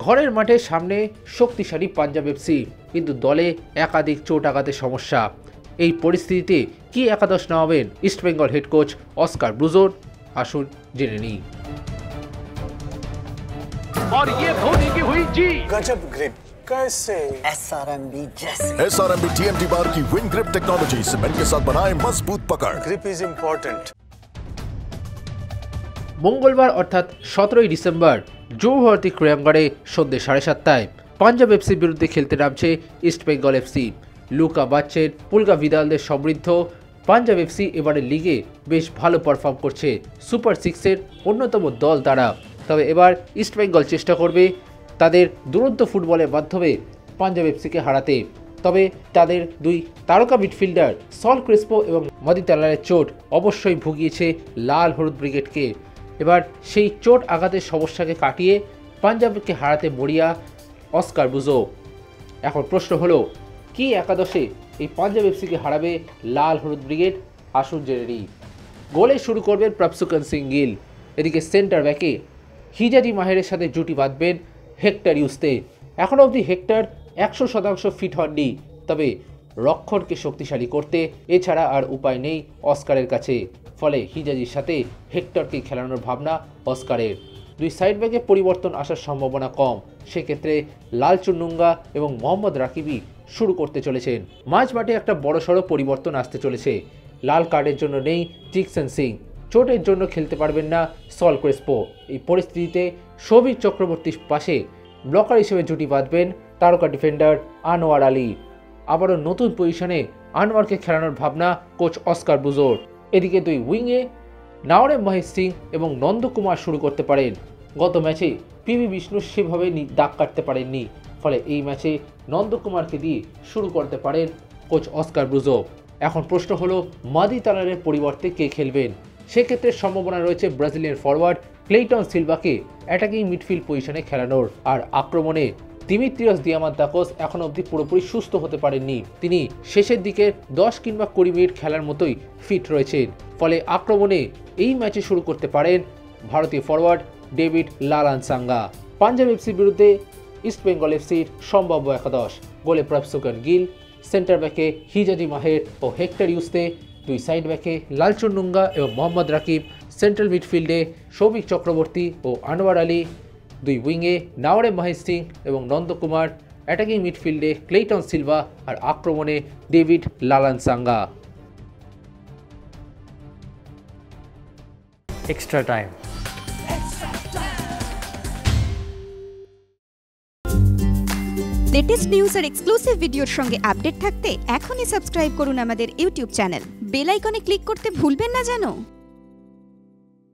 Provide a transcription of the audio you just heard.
ঘরের মাঠে সামনে শক্তিশালী পাঞ্জাব এফসি, কিন্তু দলে একাধিক চোট আঘাতের সমস্যা। এই পরিস্থিতিতে কি একাদশ নামাবেন ইস্টবেঙ্গল হেড কোচ অস্কার ব্রুজোর? আসুন জেনে নিই। और ये धोनी की हुई जी गजब ग्रिप कैसे SRMB TMT बार की विन ग्रिप टेक्नोलॉजी सीमेंट के साथ बनाए मजबूत पकड़। Grip is important. মঙ্গলবার অর্থাৎ 17ই ডিসেম্বর যুবভারতী ক্রীড়াঙ্গনে সন্ধ্যে 7:30টায় পাঞ্জাব এফসির বিরুদ্ধে খেলতে নামছে ইস্টবেঙ্গল এফসি। লুকা বাচ্চের, পুলকা ভিদালদের সমৃদ্ধ পাঞ্জাব এফসি এবারে লিগে বেশ ভালো পারফর্ম করছে। সুপার সিক্সের অন্যতম দল তারা। তবে এবার ইস্টবেঙ্গল চেষ্টা করবে তাদের দুরন্ত ফুটবলের মাধ্যমে পাঞ্জাব এফসিকে হারাতে। তবে তাদের দুই তারকা মিডফিল্ডার সল ক্রেসপো এবং মদি তালারের চোট অবশ্যই ভুগিয়েছে লাল হলুদ ব্রিগেডকে। এবার সেই চোট আঘাতের সমস্যাকে কাটিয়ে পাঞ্জাবকে হারাতে মরিয়া অস্কার ব্রুজো। এখন প্রশ্ন হলো, কি একাদশে এই পাঞ্জাব এফসিকে হারাবে লাল হলুদ ব্রিগেড? আসুন জেনে নিই। গোলে শুরু করবেন প্রভসুকন সিং গিল। এদিকে সেন্টার ব্যাকে হিজাজি মাহেরের সাথে জুটি বাঁধবেন হেক্টর ইউস্তে। এখনও অবধি হেক্টর 100% ফিট হননি, তবে রক্ষণকে শক্তিশালী করতে এছাড়া আর উপায় নেই অস্কারের কাছে। ফলে হিজাজির সাথে হেক্টরকে খেলানোর ভাবনা অস্কারের। দুই সাইড ব্যাকে পরিবর্তন আসার সম্ভাবনা কম, সেক্ষেত্রে লালচুন্নুঙ্গা এবং মোহাম্মদ রাকিবি শুরু করতে চলেছেন। মাঝমাঠে একটা বড়সড় পরিবর্তন আসতে চলেছে। লাল কার্ডের জন্য নেই জিকসন সিং, চোটের জন্য খেলতে পারবেন না সল ক্রেসপো। এই পরিস্থিতিতে সৌভিক চক্রবর্তীর পাশে ব্লকার হিসেবে জুটি বাঁধবেন তারকা ডিফেন্ডার আনোয়ার আলী। আবারও নতুন পজিশনে আনোয়ারকে খেলানোর ভাবনা কোচ অস্কার ব্রুজোর। এদিকে দুই উইংয়ে নাওরে মহেশ সিং এবং নন্দকুমার শুরু করতে পারেন। গত ম্যাচে পিভি বিষ্ণু সেভাবে দাগ কাটতে পারেননি, ফলে এই ম্যাচে নন্দকুমারকে দিয়ে শুরু করতে পারেন কোচ অস্কার ব্রুজো। এখন প্রশ্ন হলো, মাদি তালারের পরিবর্তে কে খেলবেন? সেক্ষেত্রে সম্ভাবনা রয়েছে ব্রাজিলিয়ান ফরওয়ার্ড ক্লেইটন সিলভাকে অ্যাটাকিং মিডফিল্ড পজিশনে খেলানোর। আর আক্রমণে দিমিত্রিয়স দিয়ামান্তাকোস এখন অবধি পুরোপুরি সুস্থ হতে পারেননি। তিনি শেষের দিকে 10 কিংবা 20 মিনিট খেলার মতোই ফিট রয়েছেন। ফলে আক্রমণে এই ম্যাচে শুরু করতে পারেন ভারতীয় ফরওয়ার্ড ডেভিড লালানসাঙ্গা। পাঞ্জাব এফসির বিরুদ্ধে ইস্টবেঙ্গল এফসির সম্ভাব্য একাদশ: গোলে প্রভসুকন গিল, সেন্টার ব্যাকে হিজাজি মাহের ও হেক্টর ইউস্তে, দুই সাইড ব্যাকে লালচুন্নুঙ্গা এবং মোহাম্মদ রাকিব, সেন্ট্রাল মিডফিল্ডে সৌভিক চক্রবর্তী ও আনোয়ার আলী, দুই উইংয়ে নাওরে মহেশ সিং এবং নন্দকুমার, অ্যাটাকিং মিডফিল্ডে ক্লেইটন সিলভা আর আক্রমণে David Lalhlansanga. Extra time. Latest news আর এক্সক্লুসিভ ভিডিওর সঙ্গে আপডেট থাকতে এখনই সাবস্ক্রাইব করুন আমাদের ইউটিউব চ্যানেল। বেল আইকনে ক্লিক করতে ভুলবেন না যেন।